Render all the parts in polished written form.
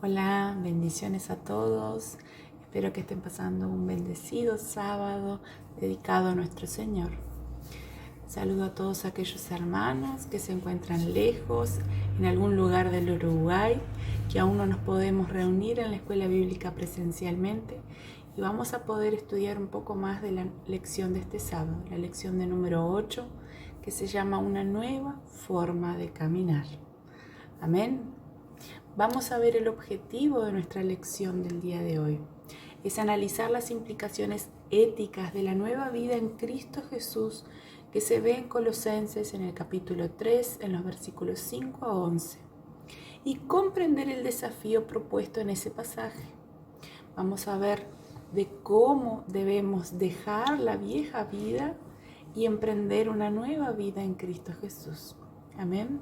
Hola, bendiciones a todos. Espero que estén pasando un bendecido sábado dedicado a nuestro Señor. Saludo a todos aquellos hermanos que se encuentran lejos, en algún lugar del Uruguay, que aún no nos podemos reunir en la escuela bíblica presencialmente y vamos a poder estudiar un poco más de la lección de este sábado, la lección de número 8, que se llama Una nueva forma de caminar. Amén. Vamos a ver el objetivo de nuestra lección del día de hoy. Es analizar las implicaciones éticas de la nueva vida en Cristo Jesús que se ve en Colosenses en el capítulo 3, en los versículos 5 a 11. Y comprender el desafío propuesto en ese pasaje. Vamos a ver de cómo debemos dejar la vieja vida y emprender una nueva vida en Cristo Jesús. Amén.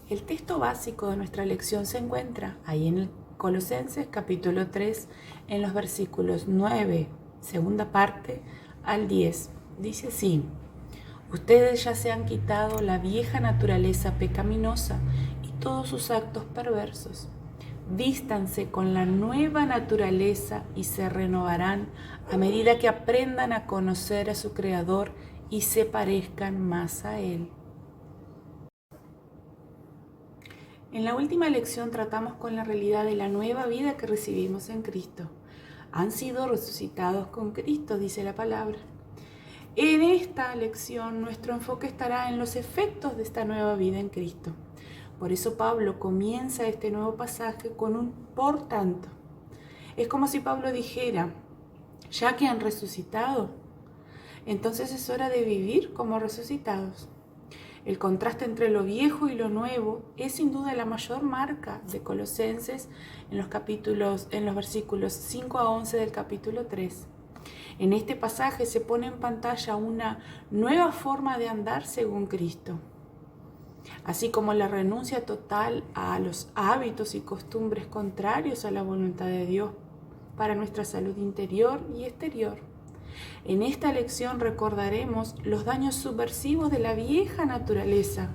El texto básico de nuestra lección se encuentra ahí en el Colosenses capítulo 3, en los versículos 9, segunda parte, al 10. Dice así: ustedes ya se han quitado la vieja naturaleza pecaminosa y todos sus actos perversos. Vístanse con la nueva naturaleza y se renovarán a medida que aprendan a conocer a su Creador y se parezcan más a Él. En la última lección tratamos con la realidad de la nueva vida que recibimos en Cristo. Han sido resucitados con Cristo, dice la palabra. En esta lección nuestro enfoque estará en los efectos de esta nueva vida en Cristo. Por eso Pablo comienza este nuevo pasaje con un por tanto. Es como si Pablo dijera, ya que han resucitado, entonces es hora de vivir como resucitados. El contraste entre lo viejo y lo nuevo es sin duda la mayor marca de Colosenses en los versículos 5 a 11 del capítulo 3. En este pasaje se pone en pantalla una nueva forma de andar según Cristo, así como la renuncia total a los hábitos y costumbres contrarios a la voluntad de Dios para nuestra salud interior y exterior. En esta lección recordaremos los daños subversivos de la vieja naturaleza,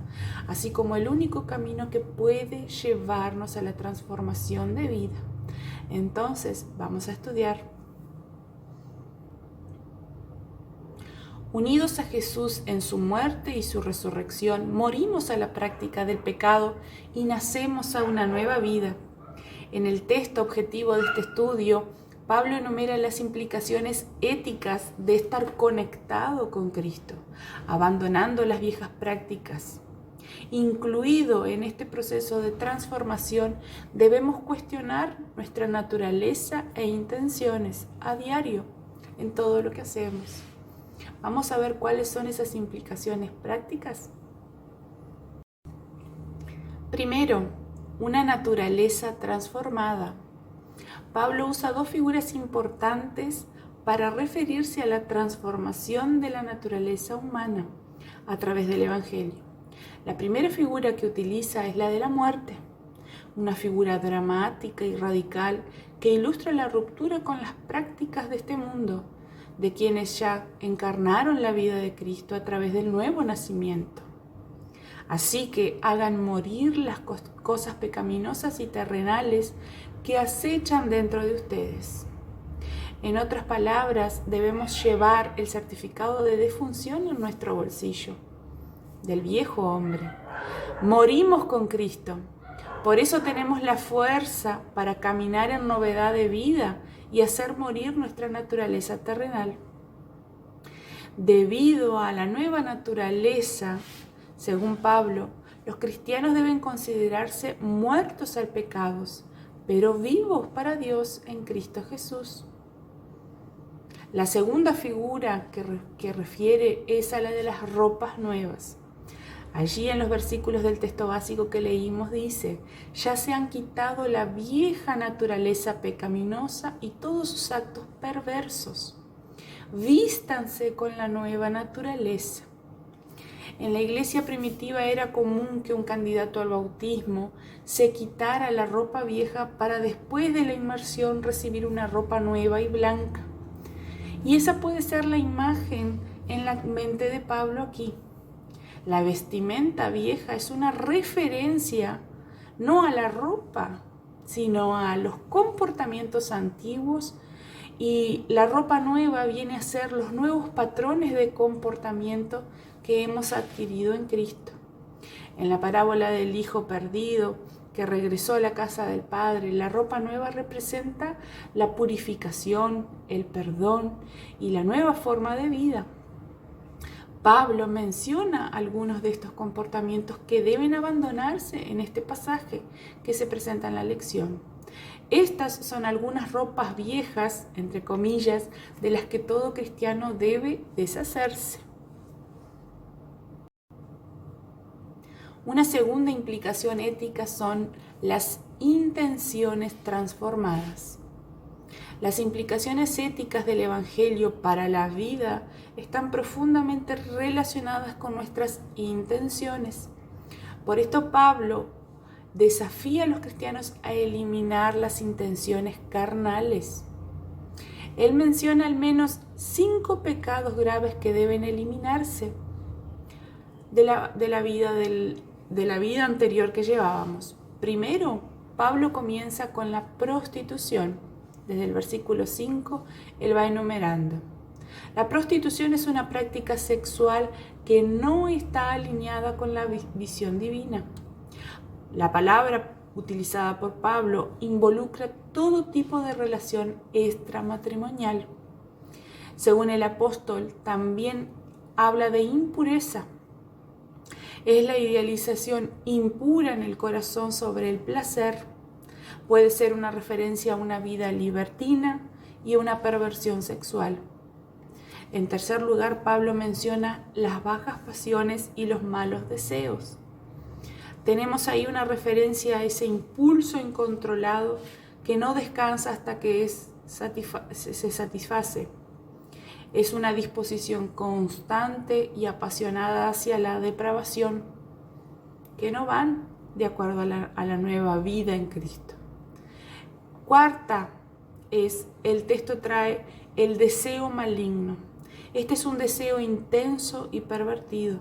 así como el único camino que puede llevarnos a la transformación de vida. Entonces, vamos a estudiar. Unidos a Jesús en su muerte y su resurrección, morimos a la práctica del pecado y nacemos a una nueva vida. En el texto objetivo de este estudio, Pablo enumera las implicaciones éticas de estar conectado con Cristo, abandonando las viejas prácticas. Incluido en este proceso de transformación, debemos cuestionar nuestra naturaleza e intenciones a diario en todo lo que hacemos. Vamos a ver cuáles son esas implicaciones prácticas. Primero, una naturaleza transformada. Pablo usa dos figuras importantes para referirse a la transformación de la naturaleza humana a través del Evangelio. La primera figura que utiliza es la de la muerte, una figura dramática y radical que ilustra la ruptura con las prácticas de este mundo, de quienes ya encarnaron la vida de Cristo a través del nuevo nacimiento. Así que hagan morir las cosas pecaminosas y terrenales que acechan dentro de ustedes. En otras palabras, debemos llevar el certificado de defunción en nuestro bolsillo, del viejo hombre. Morimos con Cristo. Por eso tenemos la fuerza para caminar en novedad de vida y hacer morir nuestra naturaleza terrenal. Debido a la nueva naturaleza, según Pablo, los cristianos deben considerarse muertos al pecado, pero vivos para Dios en Cristo Jesús. La segunda figura que refiere es a la de las ropas nuevas. Allí en los versículos del texto básico que leímos dice, ya se han quitado la vieja naturaleza pecaminosa y todos sus actos perversos. Vístanse con la nueva naturaleza. En la iglesia primitiva era común que un candidato al bautismo se quitara la ropa vieja para después de la inmersión recibir una ropa nueva y blanca. Y esa puede ser la imagen en la mente de Pablo aquí. La vestimenta vieja es una referencia no a la ropa, sino a los comportamientos antiguos, y la ropa nueva viene a ser los nuevos patrones de comportamiento que hemos adquirido en Cristo. En la parábola del hijo perdido que regresó a la casa del Padre, la ropa nueva representa la purificación, el perdón y la nueva forma de vida. Pablo menciona algunos de estos comportamientos que deben abandonarse en este pasaje que se presenta en la lección. Estas son algunas ropas viejas, entre comillas, de las que todo cristiano debe deshacerse. Una segunda implicación ética son las intenciones transformadas. Las implicaciones éticas del Evangelio para la vida están profundamente relacionadas con nuestras intenciones. Por esto Pablo desafía a los cristianos a eliminar las intenciones carnales. Él menciona al menos 5 pecados graves que deben eliminarse de la vida anterior que llevábamos. Primero, Pablo comienza con la prostitución. Desde el versículo 5, él va enumerando. La prostitución es una práctica sexual que no está alineada con la visión divina. La palabra utilizada por Pablo involucra todo tipo de relación extramatrimonial. Según el apóstol, también habla de impureza. Es la idealización impura en el corazón sobre el placer. Puede ser una referencia a una vida libertina y a una perversión sexual. En tercer lugar, Pablo menciona las bajas pasiones y los malos deseos. Tenemos ahí una referencia a ese impulso incontrolado que no descansa hasta que se satisface. Es una disposición constante y apasionada hacia la depravación, que no van de acuerdo a la nueva vida en Cristo. Cuarta el texto trae el deseo maligno. Este es un deseo intenso y pervertido.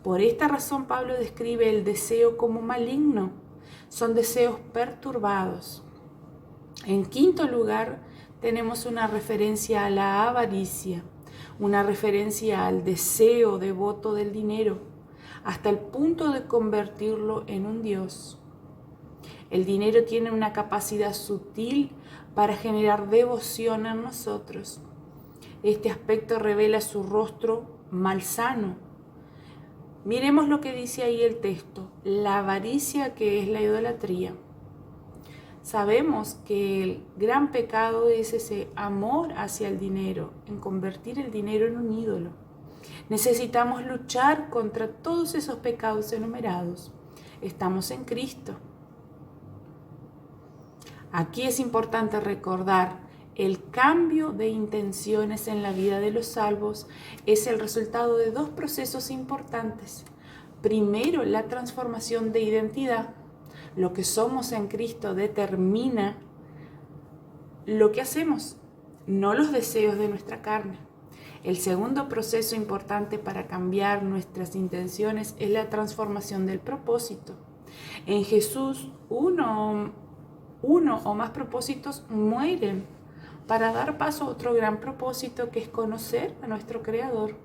Por esta razón Pablo describe el deseo como maligno. Son deseos perturbados. En quinto lugar, tenemos una referencia a la avaricia, una referencia al deseo devoto del dinero, hasta el punto de convertirlo en un dios. El dinero tiene una capacidad sutil para generar devoción en nosotros. Este aspecto revela su rostro malsano. Miremos lo que dice ahí el texto, la avaricia, que es la idolatría. Sabemos que el gran pecado es ese amor hacia el dinero, en convertir el dinero en un ídolo. Necesitamos luchar contra todos esos pecados enumerados. Estamos en Cristo. Aquí es importante recordar, el cambio de intenciones en la vida de los salvos es el resultado de 2 procesos importantes. Primero, la transformación de identidad. Lo que somos en Cristo determina lo que hacemos, no los deseos de nuestra carne. El segundo proceso importante para cambiar nuestras intenciones es la transformación del propósito. En Jesús, uno o más propósitos mueren para dar paso a otro gran propósito, que es conocer a nuestro Creador.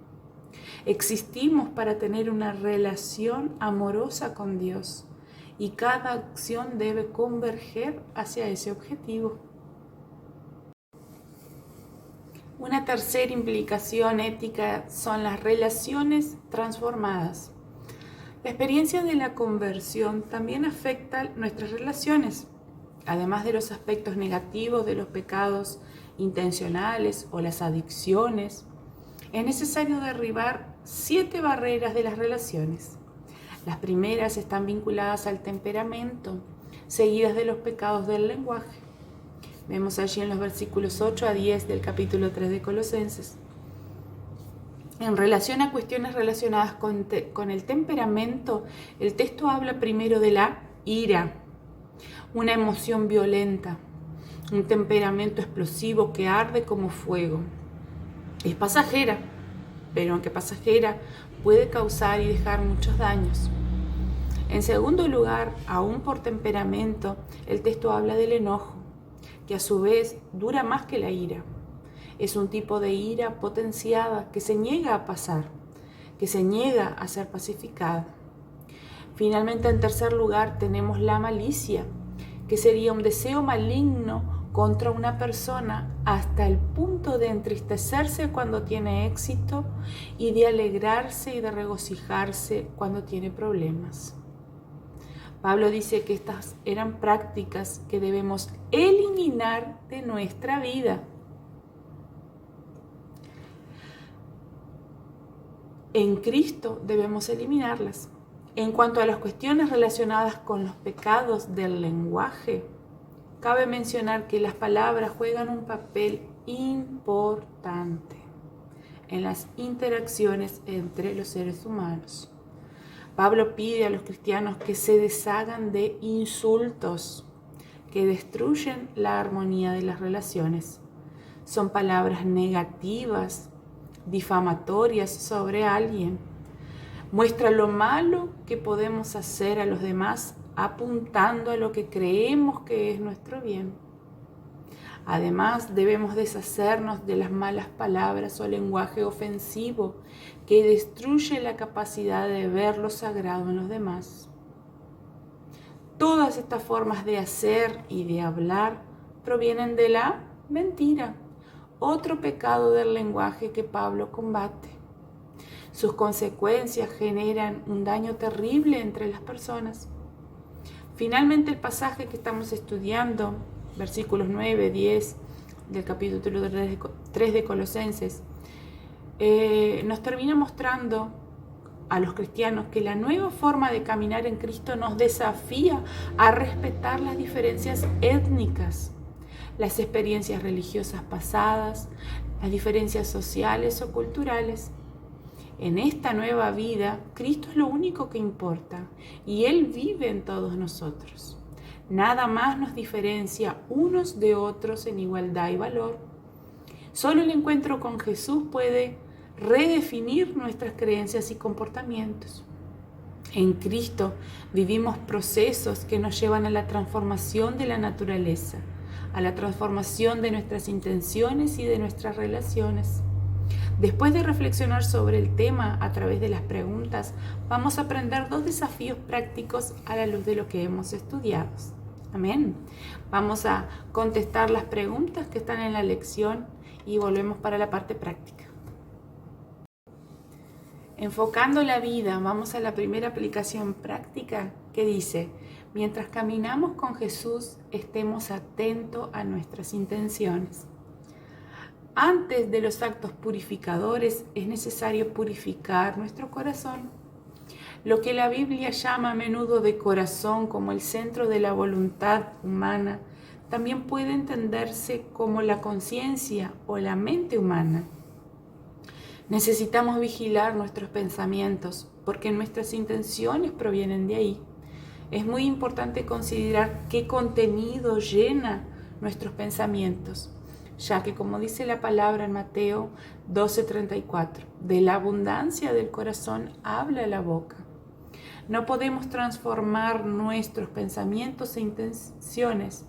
Existimos para tener una relación amorosa con Dios y cada acción debe converger hacia ese objetivo. Una tercera implicación ética son las relaciones transformadas. La experiencia de la conversión también afecta nuestras relaciones. Además de los aspectos negativos de los pecados intencionales o las adicciones, es necesario derribar 7 barreras de las relaciones. Las primeras están vinculadas al temperamento, seguidas de los pecados del lenguaje. Vemos allí en los versículos 8 a 10 del capítulo 3 de Colosenses. En relación a cuestiones relacionadas con el temperamento, el texto habla primero de la ira, una emoción violenta, un temperamento explosivo que arde como fuego. Es pasajera, pero aunque pasajera, puede causar y dejar muchos daños. En segundo lugar, aún por temperamento, el texto habla del enojo, que a su vez dura más que la ira. Es un tipo de ira potenciada que se niega a pasar, que se niega a ser pacificada. Finalmente, en tercer lugar, tenemos la malicia, que sería un deseo maligno contra una persona hasta el punto de entristecerse cuando tiene éxito y de alegrarse y de regocijarse cuando tiene problemas. Pablo dice que estas eran prácticas que debemos eliminar de nuestra vida. En Cristo debemos eliminarlas. En cuanto a las cuestiones relacionadas con los pecados del lenguaje, cabe mencionar que las palabras juegan un papel importante en las interacciones entre los seres humanos. Pablo pide a los cristianos que se deshagan de insultos que destruyen la armonía de las relaciones. Son palabras negativas, difamatorias sobre alguien. Muestra lo malo que podemos hacer a los demás apuntando a lo que creemos que es nuestro bien. Además, debemos deshacernos de las malas palabras o lenguaje ofensivo que destruye la capacidad de ver lo sagrado en los demás. Todas estas formas de hacer y de hablar provienen de la mentira, otro pecado del lenguaje que Pablo combate. Sus consecuencias generan un daño terrible entre las personas. Finalmente, el pasaje que estamos estudiando, versículos 9, 10 del capítulo 3 de Colosenses, nos termina mostrando a los cristianos que la nueva forma de caminar en Cristo nos desafía a respetar las diferencias étnicas, las experiencias religiosas pasadas, las diferencias sociales o culturales. En esta nueva vida, Cristo es lo único que importa y Él vive en todos nosotros. Nada más nos diferencia unos de otros en igualdad y valor. Solo el encuentro con Jesús puede redefinir nuestras creencias y comportamientos. En Cristo vivimos procesos que nos llevan a la transformación de la naturaleza, a la transformación de nuestras intenciones y de nuestras relaciones. Después de reflexionar sobre el tema a través de las preguntas, vamos a aprender 2 desafíos prácticos a la luz de lo que hemos estudiado. Amén. Vamos a contestar las preguntas que están en la lección y volvemos para la parte práctica. Enfocando la vida, vamos a la primera aplicación práctica que dice: mientras caminamos con Jesús, estemos atentos a nuestras intenciones. Antes de los actos purificadores es necesario purificar nuestro corazón. Lo que la Biblia llama a menudo de corazón como el centro de la voluntad humana, también puede entenderse como la conciencia o la mente humana. Necesitamos vigilar nuestros pensamientos porque nuestras intenciones provienen de ahí. Es muy importante considerar qué contenido llena nuestros pensamientos, ya que, como dice la palabra en Mateo 12:34, de la abundancia del corazón habla la boca. No podemos transformar nuestros pensamientos e intenciones,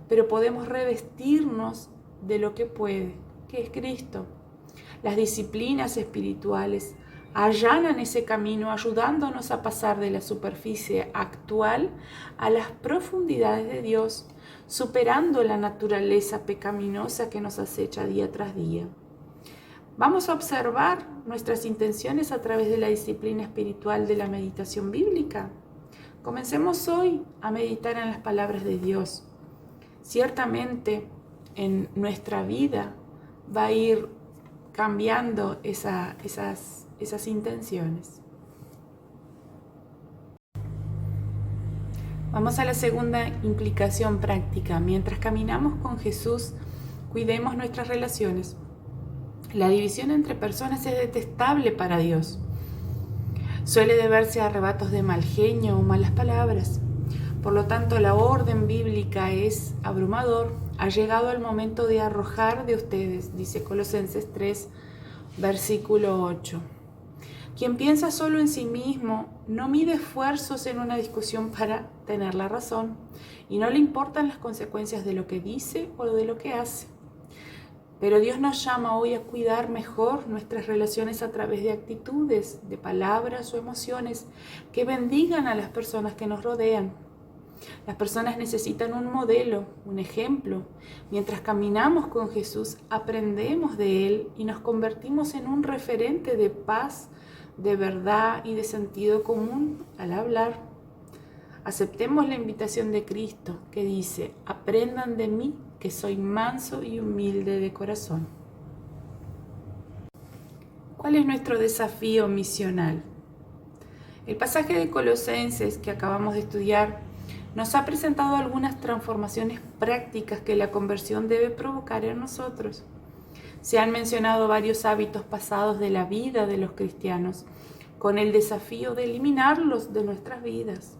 pero podemos revestirnos de lo que puede, que es Cristo. Las disciplinas espirituales allanan ese camino, ayudándonos a pasar de la superficie actual a las profundidades de Dios, superando la naturaleza pecaminosa que nos acecha día tras día. Vamos a observar nuestras intenciones a través de la disciplina espiritual de la meditación bíblica. Comencemos hoy a meditar en las palabras de Dios. Ciertamente en nuestra vida va a ir cambiando esas intenciones. Vamos a la segunda implicación práctica. Mientras caminamos con Jesús, cuidemos nuestras relaciones. La división entre personas es detestable para Dios. Suele deberse a arrebatos de mal genio o malas palabras. Por lo tanto, la orden bíblica es abrumador. Ha llegado el momento de arrojar de ustedes, dice Colosenses 3, versículo 8. Quien piensa solo en sí mismo no mide esfuerzos en una discusión para tener la razón y no le importan las consecuencias de lo que dice o de lo que hace. Pero Dios nos llama hoy a cuidar mejor nuestras relaciones a través de actitudes, de palabras o emociones que bendigan a las personas que nos rodean. Las personas necesitan un modelo, un ejemplo. Mientras caminamos con Jesús, aprendemos de Él y nos convertimos en un referente de paz, de verdad y de sentido común al hablar. Aceptemos la invitación de Cristo que dice: aprendan de mí, que soy manso y humilde de corazón. ¿Cuál es nuestro desafío misional? El pasaje de Colosenses que acabamos de estudiar nos ha presentado algunas transformaciones prácticas que la conversión debe provocar en nosotros. Se han mencionado varios hábitos pasados de la vida de los cristianos, con el desafío de eliminarlos de nuestras vidas.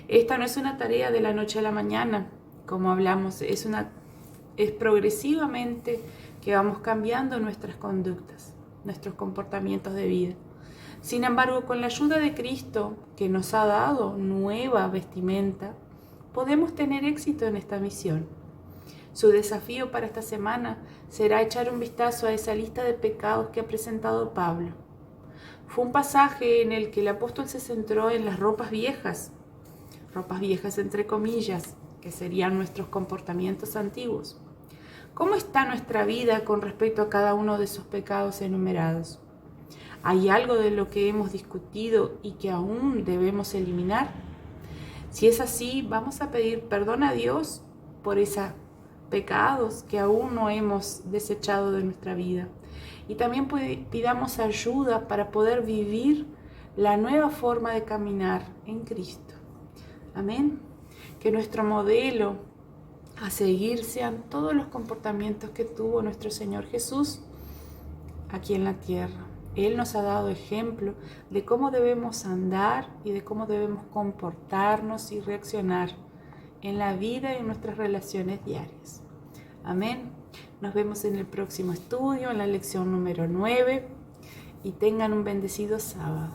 Esta no es una tarea de la noche a la mañana, como hablamos, es progresivamente que vamos cambiando nuestras conductas, nuestros comportamientos de vida. Sin embargo, con la ayuda de Cristo, que nos ha dado nueva vestimenta, podemos tener éxito en esta misión. Su desafío para esta semana será echar un vistazo a esa lista de pecados que ha presentado Pablo. Fue un pasaje en el que el apóstol se centró en las ropas viejas entre comillas, que serían nuestros comportamientos antiguos. ¿Cómo está nuestra vida con respecto a cada uno de esos pecados enumerados? ¿Hay algo de lo que hemos discutido y que aún debemos eliminar? Si es así, vamos a pedir perdón a Dios por esos pecados que aún no hemos desechado de nuestra vida. Y también pidamos ayuda para poder vivir la nueva forma de caminar en Cristo. Amén. Que nuestro modelo a seguir sean todos los comportamientos que tuvo nuestro Señor Jesús aquí en la tierra. Él nos ha dado ejemplo de cómo debemos andar y de cómo debemos comportarnos y reaccionar en la vida y en nuestras relaciones diarias. Amén. Nos vemos en el próximo estudio, en la lección número 9, y tengan un bendecido sábado.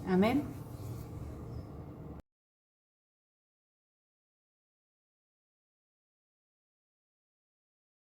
Amén.